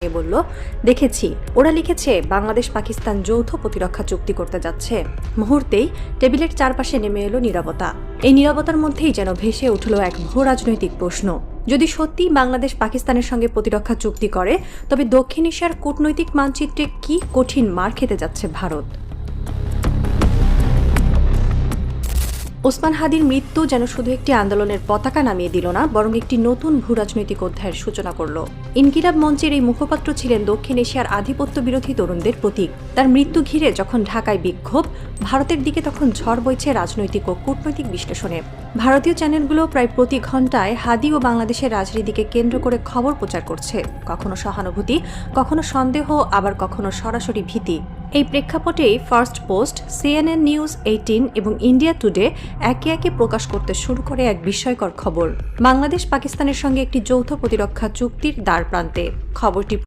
বলল, দেখেছি ওরা লিখেছে বাংলাদেশ পাকিস্তান যৌথ প্রতিরক্ষা চুক্তি করতে যাচ্ছে। মুহূর্তেই টেবিলের চারপাশে নেমে এলো নীরবতা। এই নীরবতার মধ্যেই যেন ভেসে উঠল এক ভূ রাজনৈতিক প্রশ্ন। যদি সত্যিই বাংলাদেশ পাকিস্তানের সঙ্গে প্রতিরক্ষা চুক্তি করে, তবে দক্ষিণ এশিয়ার কূটনৈতিক মানচিত্রে কি কঠিন মার খেতে যাচ্ছে ভারত। ওসমান হাদির মৃত্যু যেন শুধু একটি আন্দোলনের পতাকা নামিয়ে দিল না, বরং একটি নতুন ভূরাজনৈতিক অধ্যায়ের সূচনা করল। ইনকিলাব মঞ্চের এই মুখপাত্র ছিলেন দক্ষিণ এশিয়ার আধিপত্য বিরোধী তরুণদের প্রতীক। তার মৃত্যু ঘিরে যখন ঢাকায় বিক্ষোভ, ভারতের দিকে তখন ঝড় বইছে রাজনৈতিক ও কূটনৈতিক বিশ্লেষণে। ভারতীয় চ্যানেলগুলো প্রায় প্রতি ঘণ্টায় হাদি ও বাংলাদেশের রাজনীতিকে কেন্দ্র করে খবর প্রচার করছে, কখনো সহানুভূতি, কখনো সন্দেহ, আবার কখনো সরাসরি ভীতি। এই প্রেক্ষাপটেই ফার্স্ট পোস্ট, CNN নিউজ 18 এবং ইন্ডিয়া টুডে একে একে প্রকাশ করতে শুরু করে এক বিস্ময়কর খবর। বাংলাদেশ পাকিস্তানের সঙ্গে একটি যৌথ প্রতিরক্ষা চুক্তির দ্বার প্রান্তে। খবরটি